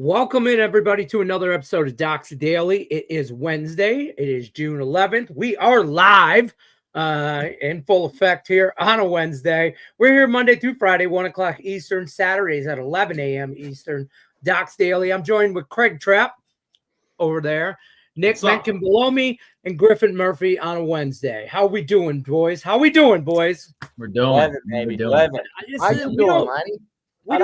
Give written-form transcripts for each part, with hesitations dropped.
Welcome in, everybody, to another episode of Docs Daily. It is Wednesday. It is June 11th. We are live in full effect here on a Wednesday. We're here Monday through Friday, 1 o'clock Eastern, Saturdays at 11 a.m. Eastern. Docs Daily. I'm joined with Craig Trapp over there, Nick Menken below me, and Griffin Murphy on a Wednesday. How we doing, boys? We're doing. We're doing. How you doing, Lenny? We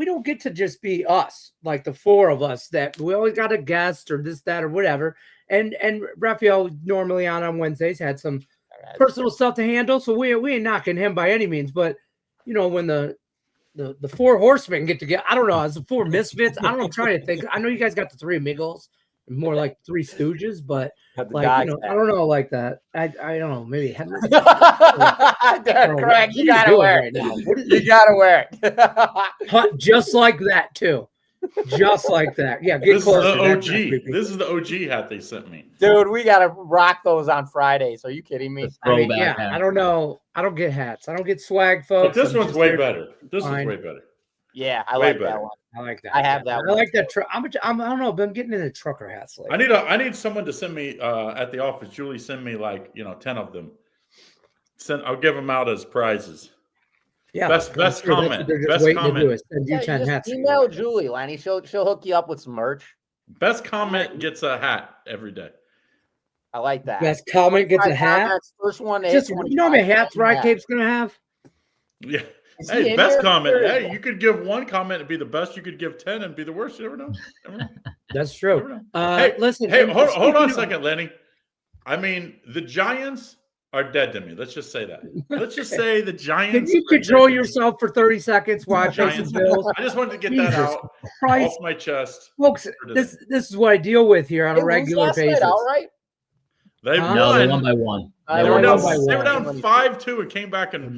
don't get to just be us, like the four of us, that we always got a guest or this, that, or whatever. And Raphael normally on Wednesdays had some personal stuff to handle, so we ain't knocking him by any means. But you know, when the four horsemen get together, I don't know, as the four misfits, I don't know, I'm trying to think. I know you guys got the three amigos, more like three stooges, but like, you know, I don't know, like that. I don't know, maybe Craig, you gotta wear it. You gotta wear it. Just like that too. Just like that. Yeah, get closer. This is the OG hat they sent me. Dude, we gotta rock those on Fridays. Are you kidding me? I don't know. I don't get hats. I don't get swag, folks. But this one's way better. This one's way better. Yeah, I like that one. I like that. I have that one. I like that. I don't know, but I'm getting into trucker hats. I need someone to send me at the office. Julie, send me 10 of them. I'll give them out as prizes. Yeah. Best comment. Best comment. You 10 hats. Email Julie, Lenny. She'll hook you up with some merch. Best comment gets a hat every day. I like that. Best comment gets a hat. First one. Just, you know how many hats Ride Cape's gonna have? Yeah. Hey, best comment. Hey, you could give one comment and be the best. You could give 10 and be the worst. You never know. That's true. Listen. Hey, hold on a second, Lenny. I mean, the Giants are dead to me. Let's just say that. Let's just say the Giants. Can you control yourself for 30 seconds while I pay some bills? I just wanted to get that out off my chest. Folks, this is what I deal with here on a regular basis. All right. They won. No, they won by one. They were down 5-2 and came back and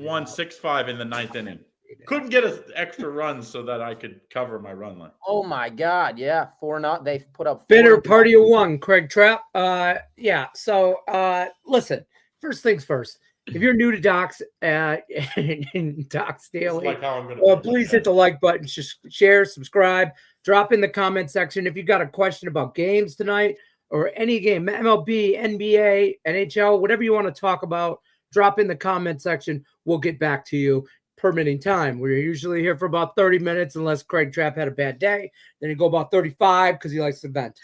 won 6-5 in the ninth inning. Couldn't get an extra run so that I could cover my run line. Oh my God! Yeah, 4-0. They put up. Bitter party of one, Craig Trapp. Yeah. So, listen. First things first. If you're new to Docs in Docs Daily, please hit the like button, share, subscribe, drop in the comment section if you got a question about games tonight. Or any game, MLB, NBA, NHL, whatever you want to talk about, drop in the comment section. We'll get back to you permitting time. We're usually here for about 30 minutes unless Craig Trapp had a bad day. Then he go about 35 because he likes to vent.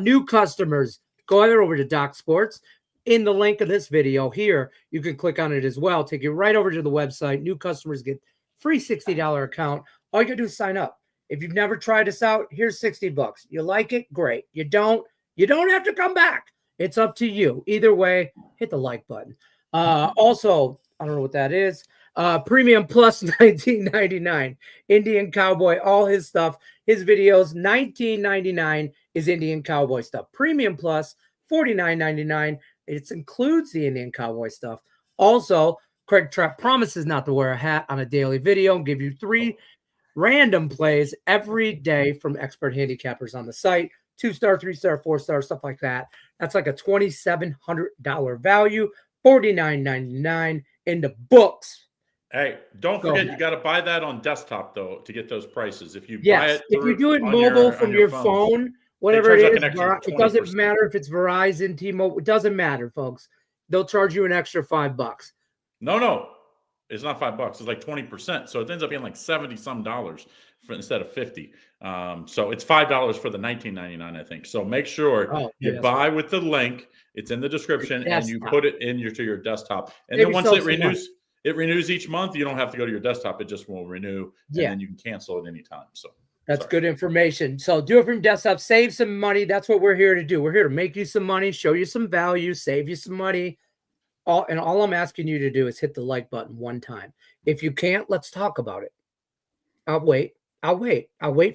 New customers, go over to Doc Sports. In the link of this video here, you can click on it as well. Take you right over to the website. New customers get free $60 account. All you got to do is sign up. If you've never tried us out, here's $60. You like it? Great. You don't have to come back. It's up to you. Either way, hit the like button. Also, I don't know what that is. Premium Plus $19.99. Indian Cowboy, all his stuff, his videos, $19.99 is Indian Cowboy stuff. Premium Plus $49.99. It includes the Indian Cowboy stuff. Also, Craig Trapp promises not to wear a hat on a daily video and give you 3 random plays every day from expert handicappers on the site. 2-star, 3-star, 4-star, stuff like that. That's like a $2,700 value, $49.99 in the books. Hey, don't forget, you got to buy that on desktop, though, to get those prices. If you buy it if you do it mobile from your phone, whatever it is, it doesn't matter if it's Verizon, T-Mobile. It doesn't matter, folks. They'll charge you an extra $5. No. It's not $5. It's like 20%. So it ends up being like $70-some instead of $50. So it's $5 for the $19.99, I think. So make sure you buy with the link. It's in the description, and you put it to your desktop. And then once it renews each month. You don't have to go to your desktop. It just will renew, and then you can cancel at any time. So that's good information. So do it from desktop. Save some money. That's what we're here to do. We're here to make you some money, show you some value, save you some money. All I'm asking you to do is hit the like button one time. If you can't, let's talk about it. I'll wait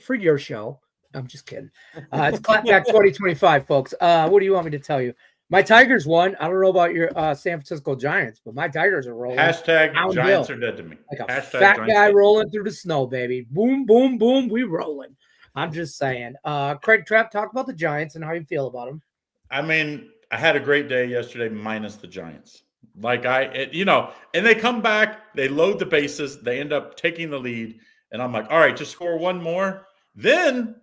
for your show. I'm just kidding. It's Clapback 2025, folks. What do you want me to tell you? My Tigers won. I don't know about your San Francisco Giants, but my Tigers are rolling. Hashtag Giants are dead to me. Like a fat guy rolling through the snow, baby. Boom, boom, boom. We rolling. I'm just saying. Craig Trapp, talk about the Giants and how you feel about them. I mean, I had a great day yesterday, minus the Giants. And they come back, they load the bases, they end up taking the lead, and I'm like, all right, just score one more. Then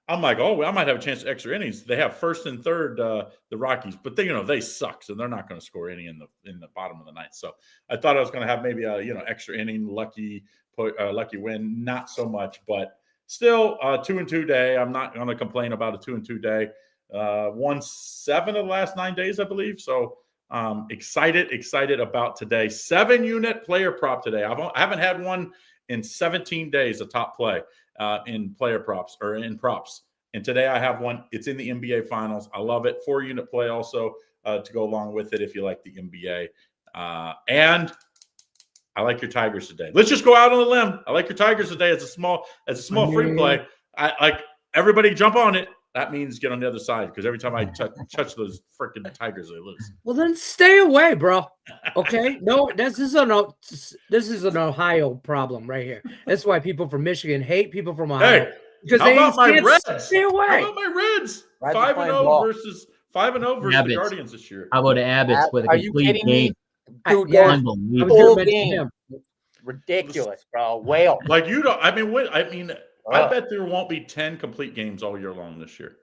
I'm like, oh, I might have a chance to extra innings. They have first and third, the Rockies, but they suck, so they're not going to score any in the bottom of the ninth. So I thought I was going to have maybe a extra inning, lucky win. Not so much, but still 2-2 day. I'm not going to complain about a 2-2 day. Won 7 of the last 9 days, I believe. So excited about today. 7-unit player prop today. I haven't had one in 17 days, a top play in player props or in props. And today I have one. It's in the NBA Finals. I love it. 4-unit play also to go along with it if you like the NBA. And I like your Tigers today. Let's just go out on a limb. I like your Tigers today as a small free play. I like everybody jump on it. That means get on the other side because every time I touch those freaking Tigers, they lose. Well, then stay away, bro. Okay? No, this is an Ohio problem right here. That's why people from Michigan hate people from Ohio. Hey, because how about my Reds? Stay away. How about my Reds? 5-0 versus the Guardians this year. How about Abbott's with a complete game? Dude, unbelievable. Game. Ridiculous, bro. Whale. Like you don't. I bet there won't be 10 complete games all year long this year.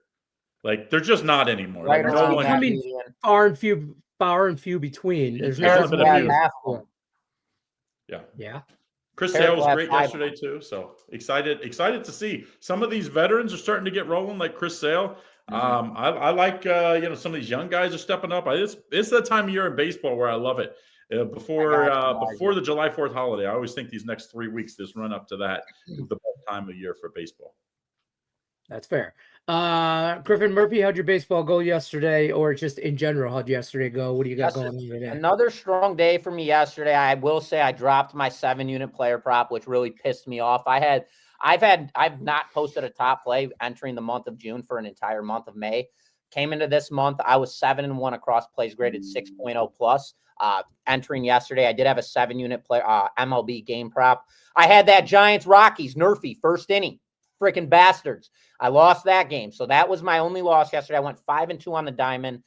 Like they're just not anymore. Right, like, far and few between. There's been a few. Yeah. Yeah. Chris Sale was great yesterday too. So excited to see some of these veterans are starting to get rolling, like Chris Sale. I like some of these young guys are stepping up. It's that time of year in baseball where I love it. Before the July 4th holiday, I always think these next 3 weeks, this run up to that, is the best time of year for baseball. That's fair. Griffin Murphy, how'd your baseball go yesterday, or just in general, how'd yesterday go? What do you got going on today? Another strong day for me yesterday. I will say I dropped my 7-unit player prop, which really pissed me off. I've not posted a top play entering the month of June for an entire month of May. Came into this month, I was 7-1 across plays graded 6.0 plus. Entering yesterday, I did have a 7-unit play MLB game prop. I had that Giants Rockies Nerfy first inning, freaking bastards. I lost that game, so that was my only loss yesterday. I went 5-2 on the diamond.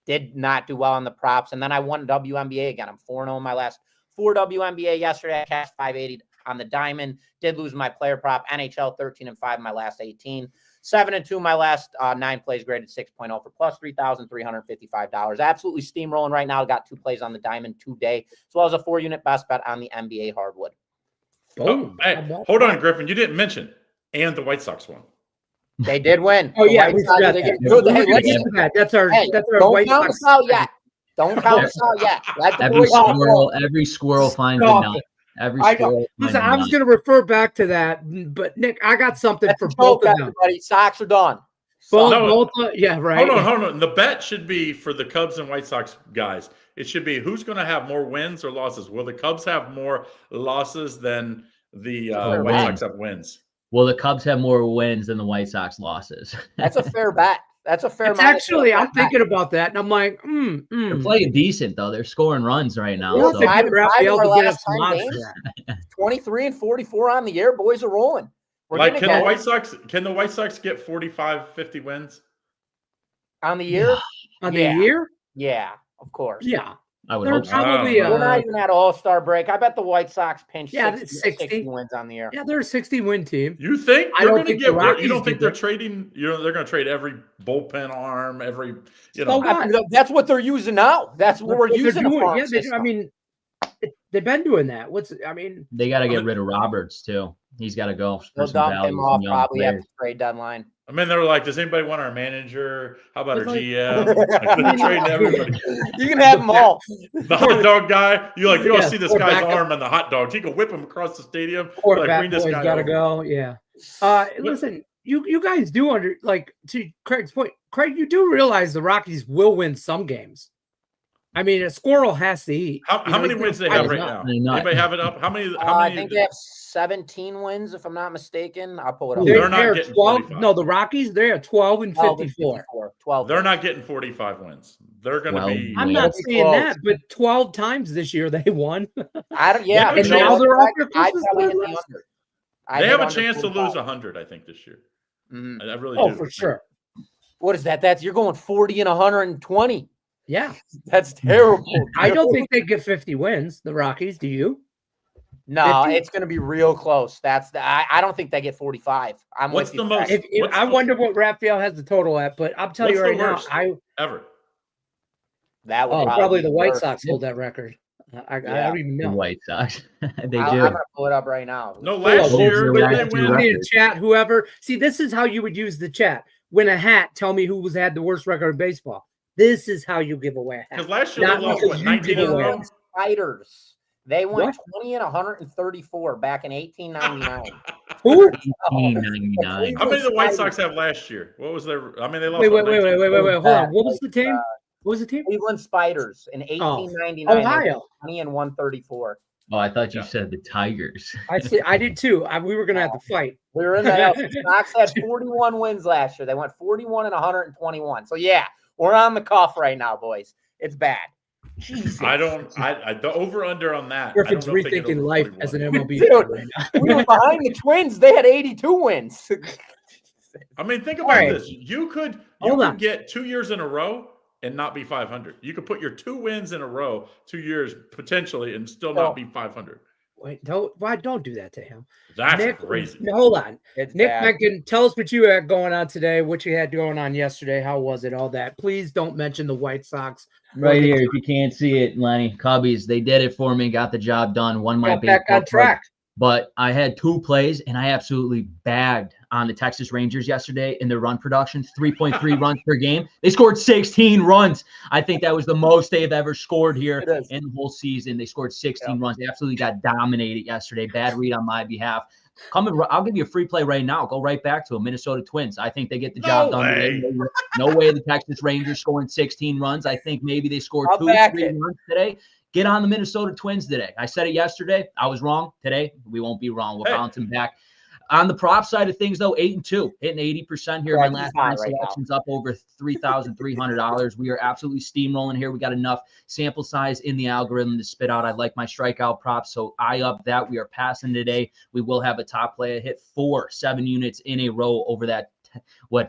Did not do well on the props, and then I won WNBA again. I'm 4-0 in my last 4 WNBA yesterday. I cashed 580 on the diamond. Did lose my player prop. NHL 13-5 in my last 18. 7-2 my last 9 plays graded 6.0 for plus $3,355. Absolutely steamrolling right now. I got 2 plays on the diamond today, as well as a 4-unit best bet on the NBA hardwood. Oh, hey, hold on, Griffin. You didn't mention, and the White Sox won. They did win. Oh, yeah. That's our White Sox. Don't count us out yet. Every squirrel finds a nut. I was going to refer back to that, but Nick, I got something for both of them. Sox are done. Yeah, right. Hold on. The bet should be for the Cubs and White Sox guys. It should be who's going to have more wins or losses. Will the Cubs have more losses than the White Sox have wins? Will the Cubs have more wins than the White Sox losses? That's a fair bet. That's a fair. Actually, I'm thinking about that, and I'm like, They're playing decent though. They're scoring runs right now. So. 23 and 44 on the year. Boys are rolling. Can the White Sox get 45, 50 wins on the year? On the year? Yeah, of course. Yeah. I would hope probably we're not even at All-Star break. I bet the White Sox pinch 60 wins on the year. Yeah, they're a 60-win team. You think they're going to get? You don't think they're trading? They're going to trade every bullpen arm, every. That's what they're using now. That's what we're using. They've been doing that. They got to get rid of Roberts too. He's got to go. They'll dump him off probably at the trade deadline. They're like, does anybody want our manager? How about our GM? Trading everybody. You can have them all. The hot dog guy. You don't see this guy's arm on the hot dogs. He can whip him across the stadium. Bring this guy gotta go. Yeah. Listen, you guys do to Craig's point. Craig, you do realize the Rockies will win some games. A squirrel has to eat. How many wins do they have right now? Anybody have it up? How many? I think they have 17 wins, if I'm not mistaken. I'll pull it up. They're not getting 12. No, the Rockies, they're 12 and 54. 12. They're not getting 45 wins. They're going to be. I'm not saying that, but 12 times this year they won. And now they're off their They have a chance to lose 100, I think, this year. Mm-hmm. I really do. Oh, for sure. What is that? You're going 40 and 120. Yeah. That's terrible. I don't think they get 50 wins, the Rockies. Do you? No, it's going to be real close. I don't think they get 45. What's the most? I wonder what Raphael has the total at, but I'll tell you right now, ever. That would probably the White Sox hold that record. I don't even know. The White Sox. They do. I'm going to pull it up right now. No, last year when they win. In chat, whoever. See, this is how you would use the chat. Win a hat. Tell me who had the worst record in baseball. This is how you give away a hat. Because last year they lost 19 in a row. Spiders. They won 20 and 134 back in 1899. Who? 1899. How many did the White Sox have last year? What was their? I mean, they lost. Wait. Hold on. What was the team? What was the team? Cleveland Spiders in 1899. Ohio. 20 and 134. Oh, I thought you said the Tigers. I did too. We were going to have to fight. We were in the Sox had 41 wins last year. They went 41 and 121. So yeah, we're on the cuff right now, boys. It's bad. Jesus. I the over under on that. Griffin's rethinking life as an MLB right now. We were behind the Twins. They had 82 wins. I mean, think about this. You could get 2 years in a row and not be 500. You could put your 2 wins in a row, 2 years potentially, and not be 500. Wait, don't do that to him. That's crazy. Hold on. It's Nick bad. Menken, tell us what you had going on today, what you had going on yesterday. How was it? All that. Please don't mention the White Sox. Right here, if you can't see it, Lenny. Cubbies, they did it for me, got the job done, won my back on track. But I had 2 plays, and I absolutely bagged on the Texas Rangers yesterday in their run production, 3.3 runs per game. They scored 16 runs. I think that was the most they've ever scored here in the whole season. They scored 16 runs. They absolutely got dominated yesterday. Bad read on my behalf. I'll give you a free play right now. Go right back to them, Minnesota Twins. I think they get the job done today. No way the Texas Rangers scoring 16 runs. I think maybe they scored 2 or 3 runs today. Get on the Minnesota Twins today. I said it yesterday. I was wrong. Today, we won't be wrong. We're bouncing back. On the prop side of things, though, 8-2, hitting 80% here. My last 9 selections up over $3,300. We are absolutely steamrolling here. We got enough sample size in the algorithm to spit out. I like my strikeout props, so I up that. We are passing today. We will have a top player hit 4 7 units in a row over that.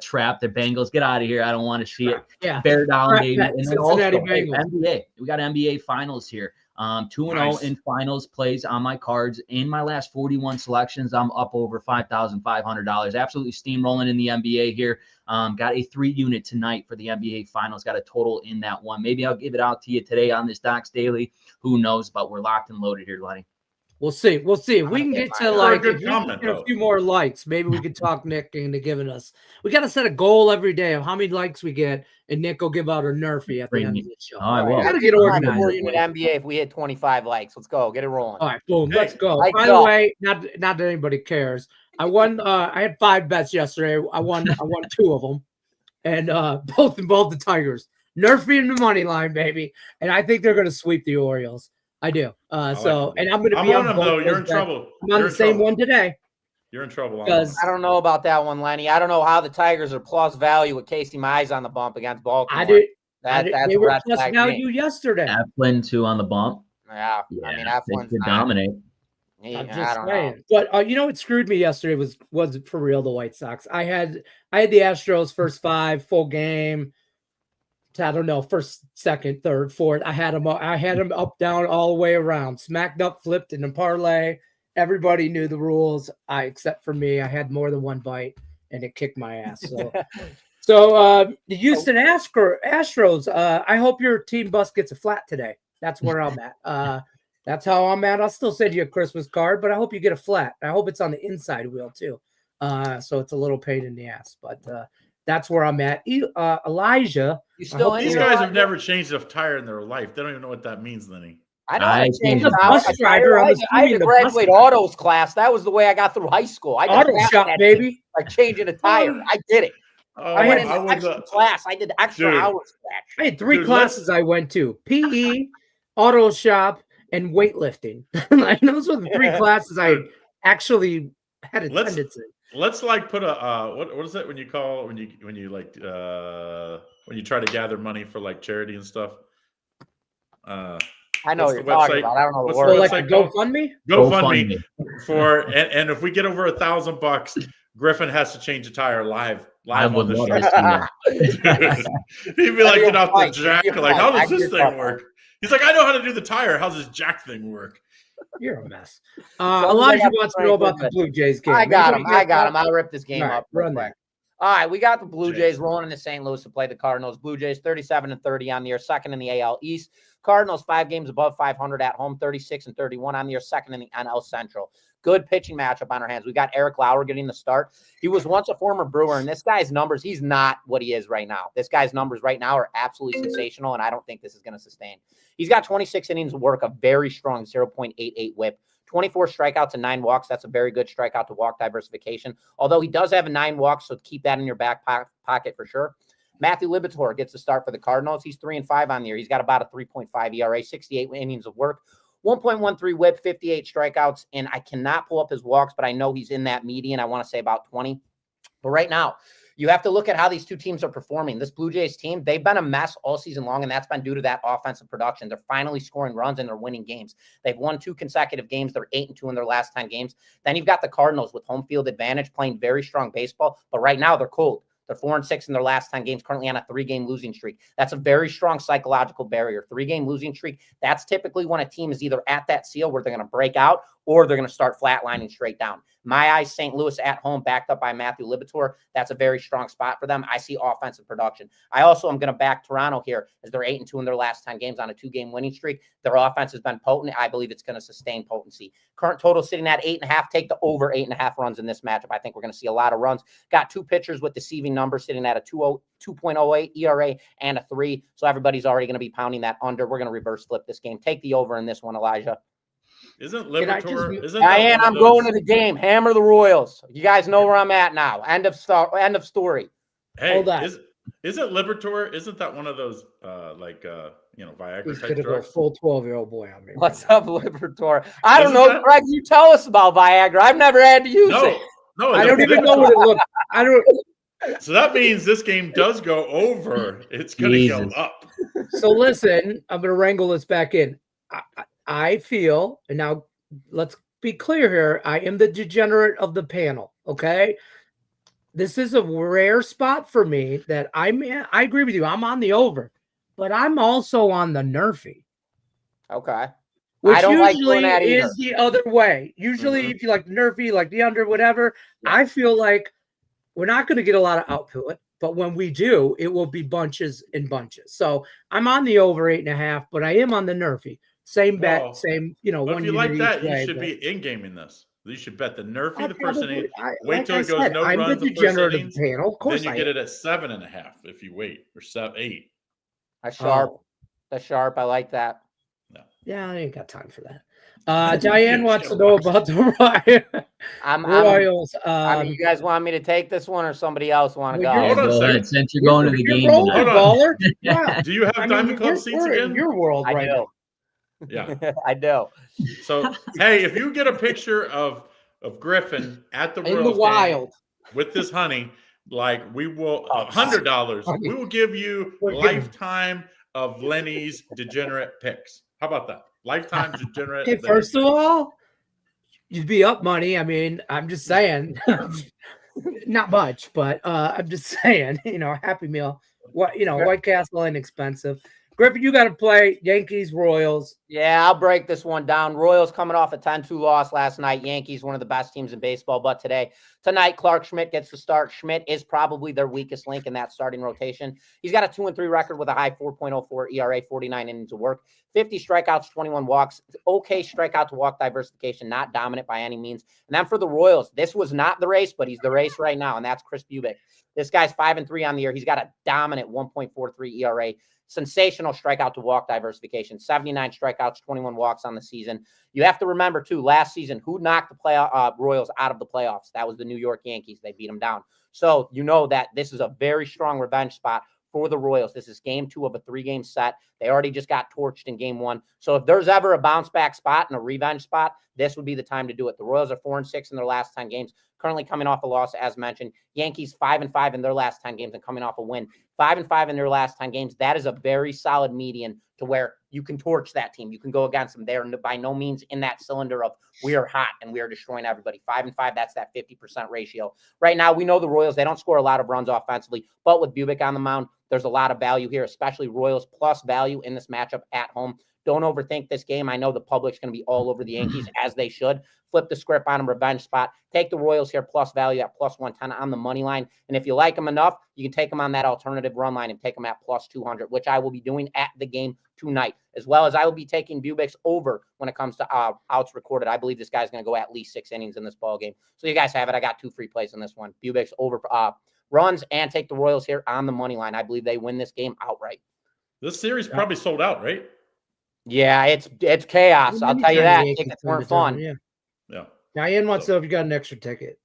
Trapp the Bengals? Get out of here. I don't want to see it. Yeah. Bear down, baby. And then also Bengals. NBA. We got NBA finals here. 2-0 in finals plays on my cards. In my last 41 selections, I'm up over $5,500. Absolutely steamrolling in the NBA here. Got a 3 unit tonight for the NBA finals. Got a total in that one. Maybe I'll give it out to you today on this Docs Daily. Who knows? But we're locked and loaded here, Lenny. We'll see. If we can get to a few more likes, maybe we could talk Nick into giving us. We got to set a goal every day of how many likes we get, and Nick will give out a Nerfy at the end of the show. All right, got to get organized. Unit NBA if we hit 25 likes. Let's go. Get it rolling. All right, boom. Let's go. By the way, not that anybody cares. I won. I had 5 bets yesterday. I won 2 of them, and both involved the Tigers. Nerfy in the money line, baby, and I think they're going to sweep the Orioles. I do. And I'm going to be on them, though. You're in trouble. I'm on the same one today. You're in trouble. I don't know about that one, Lenny. I don't know how the Tigers are plus value with Casey Mize on the bump against Baltimore. They were plus value yesterday. Eflin, too, on the bump. Yeah. I mean, Eflin's to dominate. I'm just saying. But you know what screwed me yesterday was for real the White Sox. I had the Astros first 5 full game. I don't know, first, second, third, fourth. I had them up, down, all the way around, smacked up, flipped in a parlay. Everybody knew the rules, except for me. I had more than 1 bite, and it kicked my ass. So, the Houston Astros. I hope your team bus gets a flat today. That's where I'm at. That's how I'm at. I'll still send you a Christmas card, but I hope you get a flat. I hope it's on the inside wheel too, so it's a little pain in the ass. But that's where I'm at. Elijah. These guys have never changed a tire in their life. They don't even know what that means, Lenny. I know. I had to graduate autos class. That was the way I got through high school. Auto shop, baby. Like changing a tire. I did it. I went into extra class. I did extra hours. I had 3 classes I went to: PE, auto shop, and weightlifting. Those were the 3 classes I actually had attendance in. Let's like put a what is that when you try to gather money for like charity and stuff? I know what you're talking about. I don't know the word. Like a GoFundMe? GoFundMe for and if we get over $1,000, Griffin has to change a tire live on the show. He'd be like, get off the jack. Like, how does this thing work? He's like, I know how to do the tire. How's this jack thing work? You're a mess. Elijah wants to know about the Blue Jays game. I got him. I'll rip this game up real quick. That. All right, we got the Blue Jays rolling into St. Louis to play the Cardinals. Blue Jays 37-30 on the year, second in the AL East. Cardinals 5 games above 500 at home, 36-31 on the year, second in the NL Central. Good pitching matchup on our hands. We got Eric Lauer getting the start. He was once a former Brewer, and this guy's numbers, he's not what he is right now. This guy's numbers right now are absolutely sensational, and I don't think this is going to sustain. He's got 26 innings of work, a very strong 0.88 whip. 24 strikeouts and 9 walks. That's a very good strikeout to walk diversification. Although he does have 9 walks, so keep that in your back pocket for sure. Matthew Liberatore gets the start for the Cardinals. He's 3-5 on the year. He's got about a 3.5 ERA, 68 innings of work, 1.13 whip, 58 strikeouts. And I cannot pull up his walks, but I know he's in that median. I want to say about 20. But right now, you have to look at how these two teams are performing. This Blue Jays team, they've been a mess all season long, and that's been due to that offensive production. They're finally scoring runs, and they're winning games. They've won 2 consecutive games. They're 8-2 in their last 10 games. Then you've got the Cardinals with home field advantage, playing very strong baseball, but right now they're cold. They're 4-6 in their last 10 games, currently on a 3-game losing streak. That's a very strong psychological barrier. 3-game losing streak, that's typically when a team is either at that seal where they're going to break out or they're going to start flatlining straight down. My eyes, St. Louis at home, backed up by Matthew Liberatore. That's a very strong spot for them. I see offensive production. I also am going to back Toronto here as they're 8-2 in their last 10 games on a 2-game winning streak. Their offense has been potent. I believe it's going to sustain potency. Current total sitting at 8.5. Take the over 8.5 runs in this matchup. I think we're going to see a lot of runs. Got 2 pitchers with deceiving numbers sitting at a 2.08 ERA and a 3. So everybody's already going to be pounding that under. We're going to reverse flip this game. Take the over in this one, Elijah. Isn't Liberatore? Diane, I'm going to the game. Hammer the Royals. You guys know where I'm at now. End of story. Hey, hold on. Isn't Liberatore? Isn't that one of those Viagra He's type drugs? Full 12-year-old boy on me. What's up, Liberatore? I don't know, Greg. You tell us about Viagra. I've never had to use it. No, I don't even know what it looks. I don't. So that means this game does go over. It's going to go up. So listen, I'm going to wrangle this back in. I feel, and now let's be clear here, I am the degenerate of the panel, okay? This is a rare spot for me that I agree with you. I'm on the over, but I'm also on the nerfy. Okay. Which usually is the other way. Usually if you like the nerfy, like the under, whatever, I feel like we're not going to get a lot of output, but when we do, it will be bunches and bunches. So I'm on the over 8.5, but I am on the nerfy. Same bet, same, But if you like that, you should be in-gaming this. You should bet the nerfy the first inning. Wait till it goes no runs the first innings. Of course, then you get it at 7.5 if you wait, or 8. That's sharp. That's sharp. I like that. Yeah, I ain't got time for that. Diane wants to know about the Royals. You guys want me to take this one, or somebody else want to go? Hold on a second. Since you're going to the game, baller. Yeah. Do you have Diamond Club seats again? In your world, right now. Yeah, I do. So, hey, if you get a picture of Griffin at the in the wild with this honey, like we will $100, we will give you lifetime of Lenny's degenerate picks. How about that? Lifetime degenerate. Okay, first of all, you'd be up money. I mean, I'm just saying, not much, but I'm just saying, Happy Meal. White Castle inexpensive. Griffin, you got to play Yankees, Royals. Yeah, I'll break this one down. Royals coming off a 10-2 loss last night. Yankees, one of the best teams in baseball. But tonight, Clark Schmidt gets the start. Schmidt is probably their weakest link in that starting rotation. He's got a 2-3 record with a high 4.04 ERA, 49 innings of work, 50 strikeouts, 21 walks. Okay strikeout to walk diversification, not dominant by any means. And then for the Royals, this was not the race, but he's the race right now, and that's Chris Bubic. This guy's 5-3 on the year. He's got a dominant 1.43 ERA. Sensational strikeout to walk diversification, 79 strikeouts, 21 walks on the season. You have to remember, too, last season, who knocked the Royals out of the playoffs? That was the New York Yankees. They beat them down. So you know that this is a very strong revenge spot for the Royals. This is game 2 of a 3-game set. They already just got torched in game 1. So if there's ever a bounce back spot and a revenge spot, this would be the time to do it. The Royals are 4-6 in their last 10 games, currently coming off a loss, as mentioned. Yankees 5-5 in their last 10 games and coming off a win. 5-5 in their last 10 games. That is a very solid median to where you can torch that team. You can go against them. They're by no means in that cylinder of we are hot and we are destroying everybody. 5-5, that's that 50% ratio. Right now, we know the Royals, they don't score a lot of runs offensively, but with Bubic on the mound, there's a lot of value here, especially Royals plus value in this matchup at home. Don't overthink this game. I know the public's going to be all over the Yankees, as they should. Flip the script on them, revenge spot. Take the Royals here, plus value at plus 110 on the money line. And if you like them enough, you can take them on that alternative run line and take them at plus 200, which I will be doing at the game tonight, as well as I will be taking Bubik's over when it comes to outs recorded. I believe this guy's going to go at least 6 innings in this ball game. So you guys have it. I got 2 free plays in this one. Bubik's over runs, and take the Royals here on the money line. I believe they win this game outright. This series probably sold out, right? Yeah, it's chaos. I'll tell you that. Tickets weren't fun. Yeah. Diane wants to know if you got an extra ticket.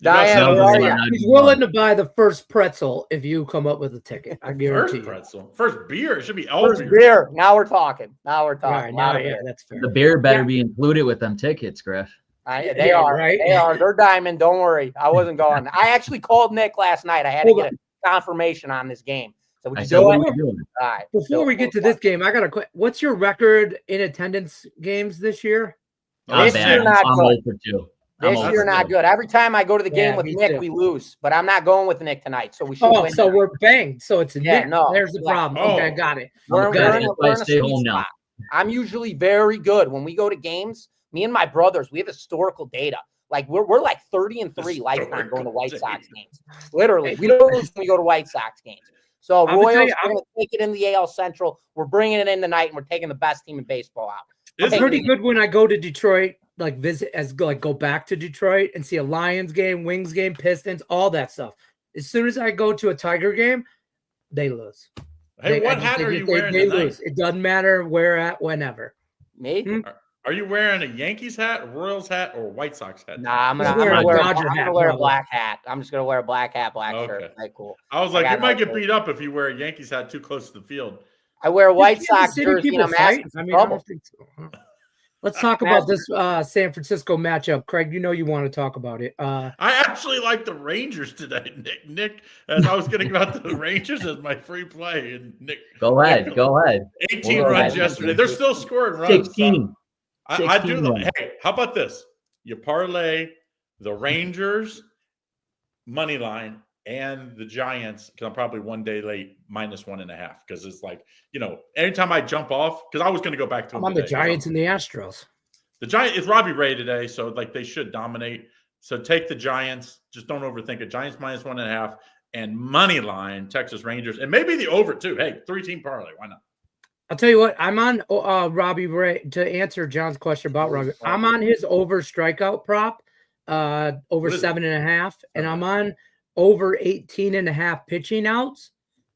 Diane, he's willing to buy the first pretzel if you come up with a ticket. I guarantee. First pretzel, first beer. It should be first beer. Now we're talking. Right, yeah, that's fair. The beer better be included with them tickets, Griff. They are. Right? They are. They're diamond. Don't worry. I wasn't going. I actually called Nick last night. I had to get a confirmation on this game. So we do it. All right. Before we get to this game, I got a quick. What's your record in attendance games this year? This year, not good. This year, not good. Every time I go to the game with Nick, we lose. But I'm not going with Nick tonight, so we should win. So we're banged. So it's Nick. No, there's the problem. Okay, got it. We're in a sweet spot. I'm usually very good when we go to games. Me and my brothers, we have historical data. Like we're like 30-3 lifetime going to White Sox games. Literally, we don't lose when we go to White Sox games. So Royals, we're going to take it in the AL Central. We're bringing it in tonight, and we're taking the best team in baseball out. It's pretty good when I go to Detroit, like go back to Detroit and see a Lions game, Wings game, Pistons, all that stuff. As soon as I go to a Tiger game, they lose. Hey, what hat are you wearing tonight? Lose. It doesn't matter where at, whenever. Me? Are you wearing a Yankees hat, Royals hat, or White Sox hat? Nah, I'm gonna wear a black hat. I'm just gonna wear a black hat, black shirt. Okay, cool. I was like, you might get beat up if you wear a Yankees hat too close to the field. I wear a White Sox jersey, and I'm asking for trouble. Let's talk about this San Francisco matchup. Craig, you know you want to talk about it. I actually like the Rangers today, Nick. As I was getting about the Rangers as my free play, and Nick. Go ahead. 18 runs yesterday. They're still scoring runs. 16. So I do. Hey, how about this? You parlay the Rangers money line and the Giants, because I'm probably one day late, -1.5. Because it's like, anytime I jump off, because I was going to go back to them. I'm on the Giants and the Astros. The Giants, it's Robbie Ray today, so they should dominate. So take the Giants. Just don't overthink it. Giants -1.5 and money line, Texas Rangers, and maybe the over too. Hey, 3-team parlay. Why not? I'll tell you what, I'm on Robbie Ray to answer John's question about Robbie. I'm on his over strikeout prop, over 7.5, and I'm on over 18.5 pitching outs.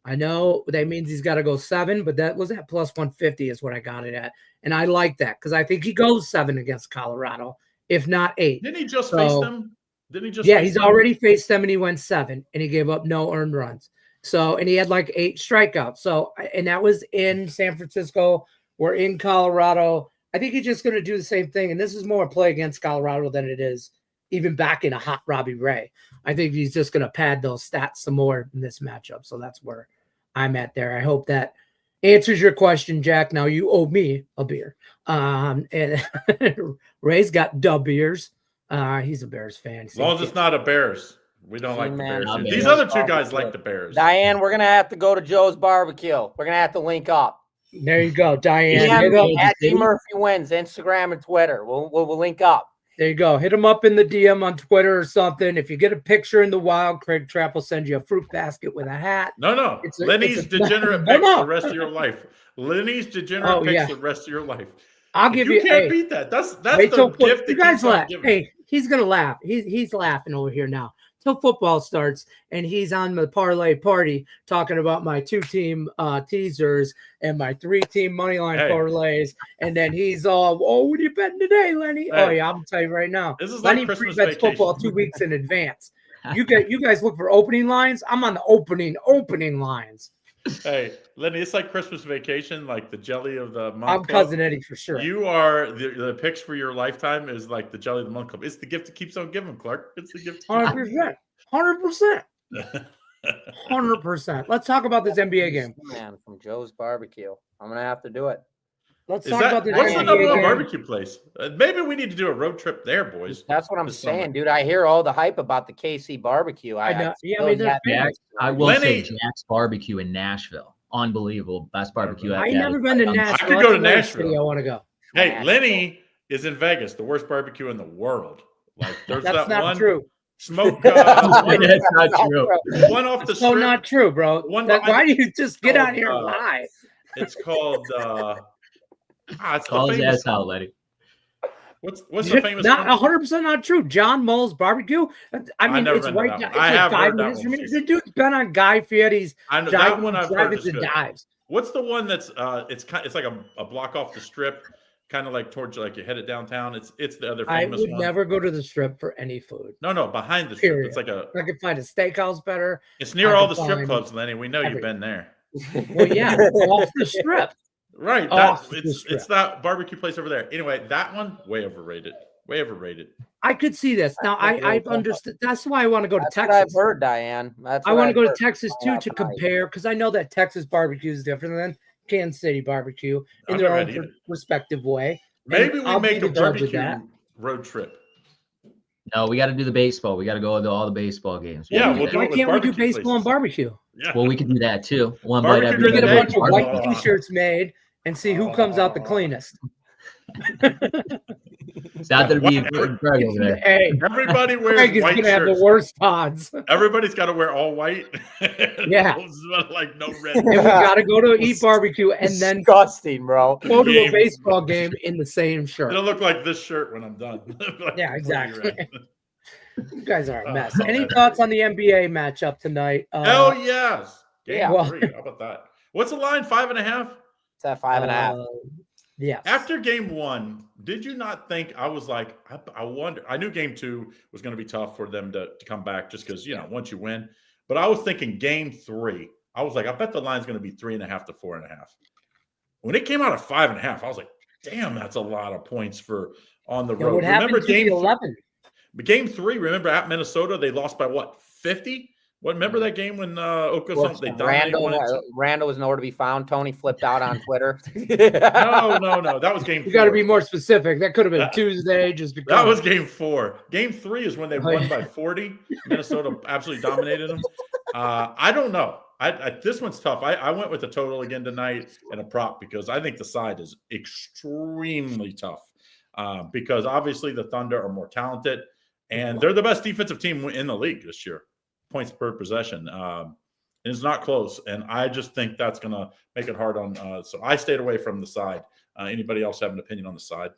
I know that means he's got to go 7, but that was at plus 150 is what I got it at. And I like that because I think he goes 7 against Colorado, if not 8. Didn't he just face them? He's already faced them and he went 7 and he gave up no earned runs. So, and he had like 8 strikeouts. So, and that was in San Francisco. We're in Colorado. I think he's just going to do the same thing. And this is more play against Colorado than it is even back in a hot Robbie Ray. I think he's just going to pad those stats some more in this matchup. So that's where I'm at there. I hope that answers your question, Jack. Now you owe me a beer. And Ray's got dub beers. He's a Bears fan. As long as it's not a Bears. We don't like the Bears. These other two guys like the Bears. Diane, we're going to have to go to Joe's Barbecue. We're going to have to link up. There you go, Diane. At D Murphy Wins, Instagram and Twitter. We'll link up. There you go. Hit him up in the DM on Twitter or something. If you get a picture in the wild, Craig Trapp will send you a fruit basket with a hat. No. Lenny's degenerate picks the rest of your life. Lenny's degenerate picks the rest of your life. I'll give you. You can't beat that. That's the gift. You guys laugh. Hey, he's gonna laugh. He's laughing over here now. Till football starts, and he's on the parlay party talking about my 2-team teasers and my 3-team moneyline parlays, and then he's all, what are you betting today, Lenny? Hey, I'm gonna tell you right now, this is Lenny like Christmas pre-bets football 2 weeks in advance. You guys look for opening lines. I'm on the opening lines. Hey, Lenny, it's like Christmas vacation, like the jelly of the month. I'm Cousin Eddie for sure. You are the picks for your lifetime is like the jelly of the month club. It's the gift that keeps on giving, Clark. It's the gift. 100%. 100%. Let's talk about this NBA game. Man, from Joe's Barbecue. I'm gonna have to do it. Let's talk about this. What's the number one barbecue place? Maybe we need to do a road trip there, boys. That's what I'm saying, dude. I hear all the hype about the KC barbecue. I will say Jack's Barbecue in Nashville. unbelievable. Best barbecue I've I've had. never been to Nashville. I could go to Nashville. I want to go. Hey, Lenny is in Vegas, the worst barbecue in the world. Like, there's That's that not one true. smoke. That's not true. One off the So strip. not true, bro. Why do you just get out here and called, lie? It's called. It's Call the his famous ass out, Letty. What's the famous Not one? 100% not true. John Mull's barbecue. I mean, it's right now. It's like 5 minutes from me. The dude's been on Guy Fieri's. I know that one. I've heard is good. Dives. What's the one that's it's like a block off the strip, kind of like towards like you headed downtown. It's the other famous one. I would never go to the strip for any food. No, behind the strip. Period. It's like I could find a steakhouse better. It's near all the strip clubs, Lenny. We know you've been there. Well, yeah, off the strip. Right. It's that barbecue place over there. Anyway, that one way overrated. Way overrated. I could see this. Now I've understood. That's why I want to go to Texas. I've heard, Diane. I want to go to Texas too to compare, because I know that Texas barbecue is different than Kansas City barbecue in their own respective way. Maybe we make a barbecue road trip. No, we got to do the baseball. We got to go to all the baseball games. Yeah, why can't we do baseball and barbecue? Yeah. Well, we can do that too. One bite every we get a day. bunch of white T-shirts made and see who comes out the cleanest. It's not going to be Greg over there. Hey, everybody wears Greg is white gonna shirts. have the worst odds. Everybody's got to wear all white. Yeah, like no red. And we got to go to eat barbecue and then disgusting, bro. Go to a baseball game in the same shirt. It'll look like this shirt when I'm done. Like, yeah, exactly. You guys are a mess. Any thoughts on the NBA matchup tonight? Hell yes. Game 3. How about that? What's the line? 5.5? It's at 5.5. Yeah. After game 1, did you not think, I was like, I wonder, I knew game 2 was going to be tough for them to come back just because, once you win. But I was thinking game 3, I was like, I bet the line's going to be 3.5 to 4.5. When it came out at 5.5, I was like, damn, that's a lot of points for on the road. Remember game 11? Game 3, remember at Minnesota, they lost by what, 50? Remember that game when Oklahoma they dominated? Randall was nowhere to be found. Tony flipped out on Twitter. No. That was game 4. You got to be more specific. That could have been Tuesday. Just because. That was game 4. Game 3 is when they won by 40. Minnesota absolutely dominated them. I don't know. This one's tough. I went with a total again tonight and a prop because I think the side is extremely tough. Because obviously the Thunder are more talented and they're the best defensive team in the league this year. Points per possession. It's not close. And I just think that's going to make it hard on. So I stayed away from the side. Anybody else have an opinion on the side?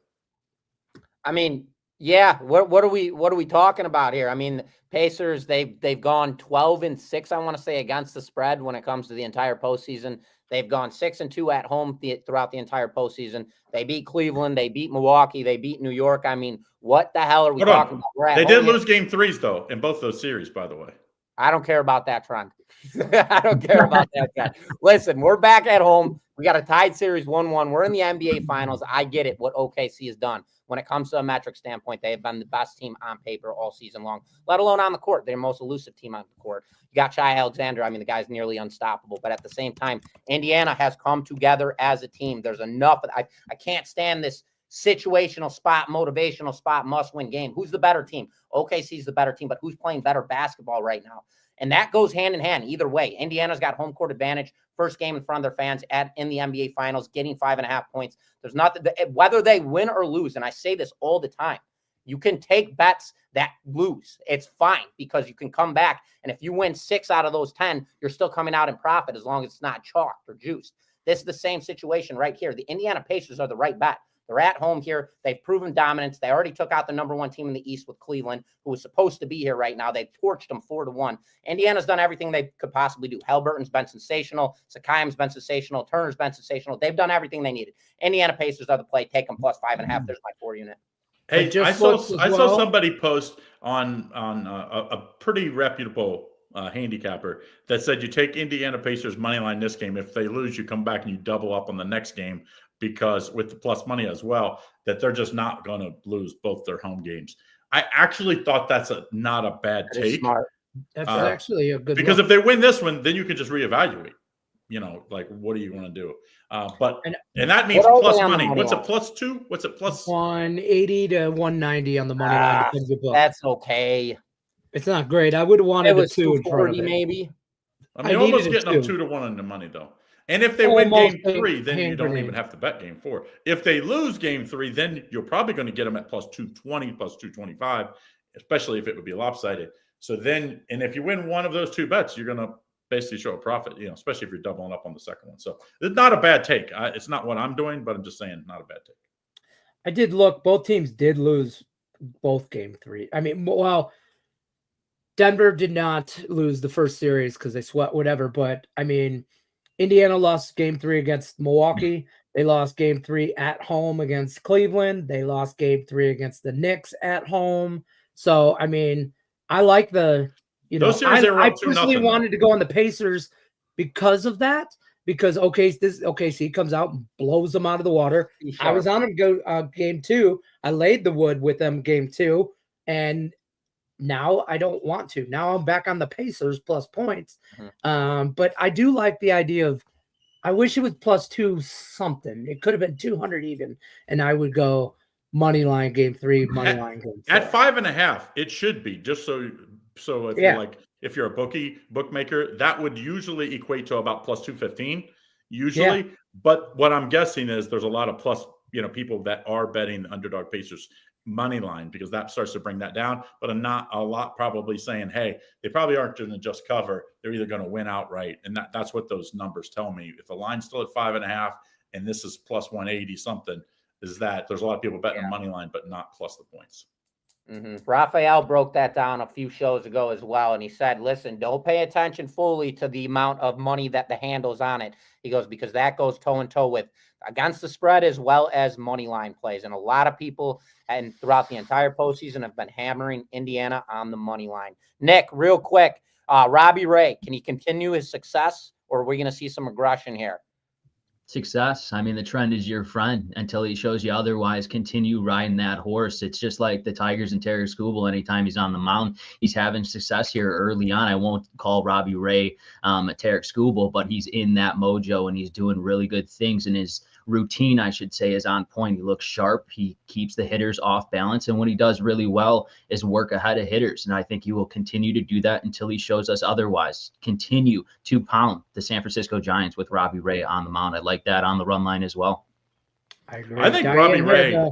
I mean, yeah. What are we talking about here? I mean, Pacers, they've gone 12-6, I want to say, against the spread when it comes to the entire postseason. They've gone 6-2 at home throughout the entire postseason. They beat Cleveland. They beat Milwaukee. They beat New York. I mean, what the hell are we talking about? They did lose game 3s, though, in both those series, by the way. I don't care about that trend. I don't care about that trend. Listen, we're back at home. We got a tied series 1-1. We're in the NBA Finals. I get it, what OKC has done. When it comes to a metric standpoint, they have been the best team on paper all season long, let alone on the court. They're the most elusive team on the court. You got Shai Alexander. I mean, the guy's nearly unstoppable. But at the same time, Indiana has come together as a team. There's enough. I can't stand this situational spot, motivational spot, must-win game. Who's the better team? OKC's the better team, but who's playing better basketball right now? And that goes hand in hand either way. Indiana's got home court advantage. First game in front of their fans in the NBA Finals, getting 5.5 points. There's nothing, whether they win or lose, and I say this all the time, you can take bets that lose. It's fine because you can come back. And if you win 6 out of those 10, you're still coming out in profit as long as it's not chalked or juiced. This is the same situation right here. The Indiana Pacers are the right bet. They're at home here. They've proven dominance. They already took out the #1 team in the East with Cleveland, who was supposed to be here right now. They've torched them 4-1. Indiana's done everything they could possibly do. Halliburton's been sensational. Sakayam's been sensational. Turner's been sensational. They've done everything they needed. Indiana Pacers are the play. Take them plus 5.5. There's my 4 unit. Hey, I saw somebody post on a pretty reputable handicapper that said you take Indiana Pacers money line this game. If they lose, you come back and you double up on the next game because with the plus money as well, that they're just not going to lose both their home games. I actually thought that's not a bad take. Smart. That's actually a good because look. if they win this one, then you can just reevaluate. Like what do you want to do? And that means plus money. What's it plus 2? What's it plus 180 to 190 on the money line? That's okay. It's not great. I would have wanted it was a 2 in front of it. maybe. I mean, almost getting them 2-1 on the money though. And if they win game 3, then you don't even have to bet game 4. If they lose game 3, then you're probably going to get them at plus 220, plus 225, especially if it would be lopsided. So then, and if you win one of those 2 bets, you're going to basically show a profit, especially if you're doubling up on the second one. So it's not a bad take. It's not what I'm doing, but I'm just saying not a bad take. I did look. Both teams did lose both game 3. I mean, well, Denver did not lose the first series because they sweat whatever. But, I mean, Indiana lost game 3 against Milwaukee. They lost game 3 at home against Cleveland. They lost game 3 against the Knicks at home. So, I mean, I like the, I personally wanted to go on the Pacers because of that. Because OKC comes out and blows them out of the water. I was on them game 2. I laid the wood with them game 2, and now I don't want to. Now I'm back on the Pacers plus points. But I do like the idea of. I wish it was plus 2 something. It could have been 200 even, and I would go money line game 3, money line game 4. At 5.5, it should be just so if you're like. If you're a bookmaker, that would usually equate to about plus 215, usually. Yeah. But what I'm guessing is there's a lot of plus, people that are betting the underdog Pacers money line because that starts to bring that down. But not a lot probably saying, hey, they probably aren't going to just cover. They're either going to win outright. And that's what those numbers tell me. If the line's still at 5.5 and this is plus 180 something, is that there's a lot of people betting money line, but not plus the points. Raphael broke that down a few shows ago as well. And he said, listen, don't pay attention fully to the amount of money that the handle's on it. He goes, because that goes toe and toe with against the spread as well as money line plays. And a lot of people and throughout the entire postseason have been hammering Indiana on the money line. Nick, real quick, Robbie Ray, can he continue his success or are we going to see some aggression here? Success. I mean, the trend is your friend until he shows you otherwise. Continue riding that horse. It's just like the Tigers and Tarek Skubal. Anytime he's on the mound, he's having success here early on. I won't call Robbie Ray a Tarek Skubal, but he's in that mojo and he's doing really good things. And his routine, I should say, is on point. He looks sharp. He keeps the hitters off balance. And what he does really well is work ahead of hitters. And I think he will continue to do that until he shows us otherwise. Continue to pound the San Francisco Giants with Robbie Ray on the mound. I like that on the run line as well. I agree. I think Robbie Ray,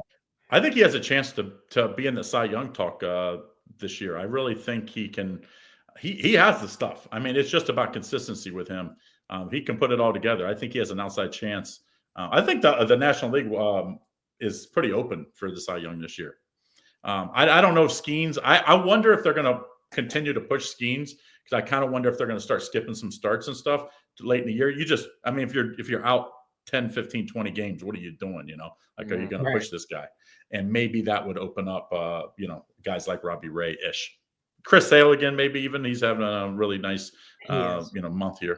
I think he has a chance to be in the Cy Young talk this year. I really think he can. He has the stuff. I mean, it's just about consistency with him. He can put it all together. I think he has an outside chance. I think the National League is pretty open for the Cy Young this year. I don't know if Skeens. I wonder if they're going to continue to push Skeens because I kind of wonder if they're going to start skipping some starts and stuff late in the year. If you're out 10, 15, 20 games, what are you doing? Are you going to push this guy? And maybe that would open up, guys like Robbie Ray-ish. Chris Sale again, maybe even he's having a really nice, month here.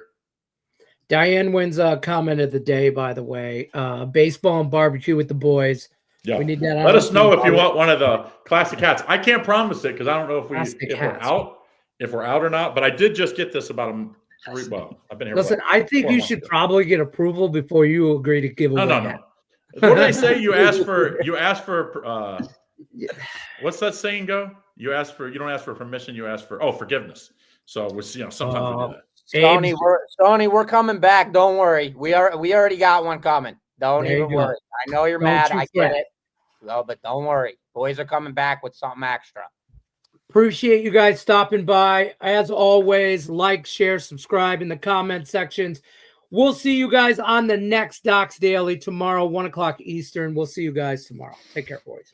Diane wins a comment of the day, by the way. Baseball and barbecue with the boys. Yeah. We need that. Let us know if you want one of the classic hats. I can't promise it because I don't know if we're out or not. But I did just get this about I've been here. Listen, I think you should probably get approval before you agree to give away. No. What do they say? You ask for. What's that saying go? You don't ask for permission. You ask for forgiveness. So sometimes we do that. Stoney, we're coming back. Don't worry. We already got one coming. Don't even worry. I know you're mad. I get it. No, but don't worry. Boys are coming back with something extra. Appreciate you guys stopping by. As always, like, share, subscribe in the comment sections. We'll see you guys on the next Docs Daily tomorrow, 1 o'clock Eastern. We'll see you guys tomorrow. Take care, boys.